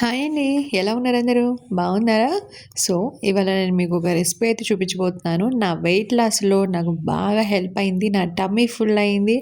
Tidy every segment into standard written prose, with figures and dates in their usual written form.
Hi అండి. ఎలా ఉన్నారు అందరూ? బాగున్నారా? సో, ఇవాళ నేను మీకు ఒక రెసిపీ అయితే చూపించబోతున్నాను. నా వెయిట్ లాస్‌లో నాకు బాగా హెల్ప్ అయింది. నా టమ్మీ ఫుల్ అయింది.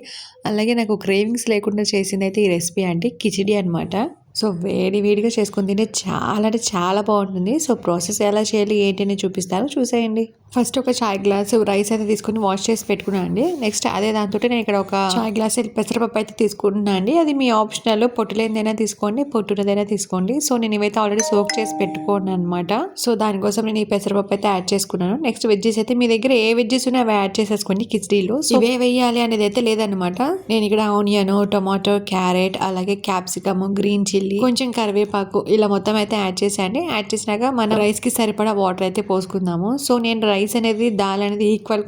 అలాగే నాకు క్రేవింగ్స్ లేకుండా చేసిందైతే ఈ రెసిపీ అండి. కిచిడి అనమాట. సో, వేడి వేడిగా చేసుకొని తింటే చాలా అంటే చాలా బావుంటుంది. సో, ప్రాసెస్ ఎలా చేయాలి ఏంటి అని చూపిస్తాను చూసేయండి. ఫస్ట్ ఒక చాయ్ గ్లాసు రైస్ అయితే తీసుకొని వాష్ చేసి పెట్టుకున్నాను అండి. నెక్స్ట్ అదే దాంతోటి నేను ఇక్కడ ఒక చాయ్ గ్లాస్ పెసరపప్పు అయితే తీసుకుంటున్నాను అండి. అది మీ ఆప్షనల్. పొట్టు లేనిదైనా తీసుకోండి, పొట్టున్నదైనా తీసుకోండి. సో, నేను ఇవైతే ఆల్రెడీ సోక్ చేసి పెట్టుకున్నాను అనమాట. సో, దానికోసం నేను ఈ పెసరపప్పు అయితే యాడ్ చేసుకున్నాను. నెక్స్ట్ వెజ్జెస్ అయితే మీ దగ్గర ఏ వెజ్జెస్ ఉన్నాయో అవి యాడ్ చేసేసుకోండి కిచిడీలో. సో, ఇవే వేయాలి అనేది అయితే లేదనమాట. నేను ఇక్కడ ఆనియన్, టొమాటో, క్యారెట్, అలాగే క్యాప్సికమ్, గ్రీన్ చిల్లీ, కొంచెం కరివేపాకు ఇలా మొత్తం అయితే యాడ్ చేసేయండి. యాడ్ చేసినాక మన రైస్ కి సరిపడా వాటర్ అయితే పోసుకుందాము. సో, నేను రైస్ అనేది దాల్ అనేది ఈక్వల్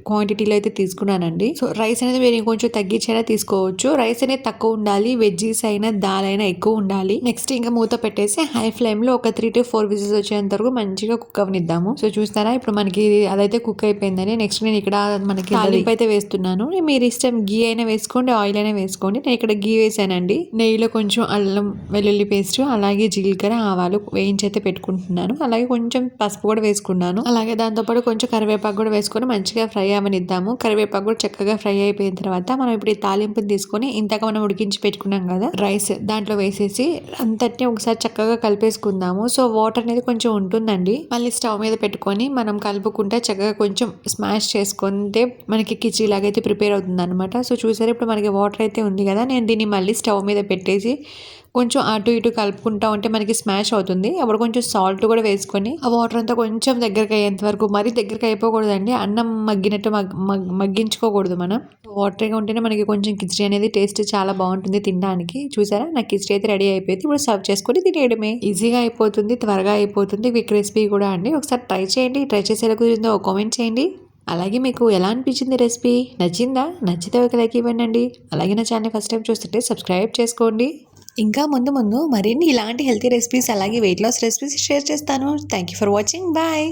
క్వాంటిటీలో అయితే తీసుకున్నానండి. సో, రైస్ అనేది మీరు ఇంకొంచెం తగ్గించైనా తీసుకోవచ్చు. రైస్ అనేది తక్కువ ఉండాలి. వెజ్జీస్ అయినా దాల్ అయినా ఎక్కువ ఉండాలి. నెక్స్ట్ ఇంకా మూత పెట్టేసి హై ఫ్లేమ్ లో ఒక 3 to 4 విజిల్స్ వచ్చేంత వరకు మంచిగా కుక్ అవనిద్దాము. సో, చూస్తారా ఇప్పుడు మనకి అదైతే కుక్ అయిపోయిందని. నెక్స్ట్ నేను ఇక్కడ మనకి తాలింపు అయితే వేస్తున్నాను. మీరు ఇష్టం గీ అయినా వేసుకోండి, ఆయిల్ అయినా వేసుకోండి. నేను ఇక్కడ గీ వేసానండి. నెయ్యిలో కొంచెం అల్లం వెల్లుల్లి పేస్ట్, అలాగే జీలకర్ర, ఆవాలు వేయించి అయితే పెట్టుకుంటున్నాను. అలాగే కొంచెం పసుపు కూడా వేసుకున్నాను. అలాగే దాంతోపాటు కొంచెం కరివేపాకు కూడా వేసుకొని మంచిగా ఫ్రై అవనిద్దాము. కరివేపాకు కూడా చక్కగా ఫ్రై అయిపోయిన తర్వాత మనం ఇప్పుడు ఈ తాలింపుని తీసుకొని ఇంతక మనం ఉడికించి పెట్టుకున్నాం కదా రైస్, దాంట్లో వేసేసి అంతటిని ఒకసారి చక్కగా కలిపేసుకుందాము. సో, వాటర్ అనేది కొంచెం ఉంటుందండి. మళ్ళీ స్టవ్ మీద పెట్టుకొని మనం కలుపుకుంటే చక్కగా కొంచెం స్మాష్ చేసుకుంటే మనకి కిచిడి లాగా అయితే ప్రిపేర్ అవుతుంది అనమాట. సో, చూసారు ఇప్పుడు మనకి వాటర్ అయితే ఉంది కదా, నేను దీన్ని మళ్ళీ స్టవ్ మీద పెట్టేసి కొంచెం అటు ఇటు కలుపుకుంటా ఉంటే మనకి స్మాష్ అవుతుంది. అప్పుడు కొంచెం సాల్ట్ కూడా వేసుకొని ఆ వాటర్ అంతా కొంచెం దగ్గరికి అయ్యేంత వరకు, మరీ దగ్గరికి అయిపోకూడదండి. అన్నం మగ్గినట్టు మగ్గించుకోకూడదు మనం. వాటర్గా ఉంటేనే మనకి కొంచెం కిచిడి అనేది టేస్ట్ చాలా బాగుంటుంది తినడానికి. చూసారా నా కిచిడి అయితే రెడీ అయిపోయింది. ఇప్పుడు సర్వ్ చేసుకొని తినేయడమే. ఈజీగా అయిపోతుంది, త్వరగా అయిపోతుంది, క్విక్ రెసిపీ కూడా అండి. ఒకసారి ట్రై చేయండి. ట్రై చేసి ఎలా కుదిరిందో కామెంట్ చేయండి. అలాగే మీకు ఎలా అనిపించింది రెసిపీ? నచ్చిందా? నచ్చితే ఒక లైక్ ఇవ్వండి. అలాగే నా ఛానల్ ఫస్ట్ టైం చూస్తుంటే సబ్స్క్రైబ్ చేసుకోండి. ఇంకా ముందు ముందు మరిన్ని ఇలాంటి హెల్తీ రెసిపీస్ అలాగే వెయిట్ లాస్ రెసిపీస్ షేర్ చేస్తాను. Thank you for watching. Bye.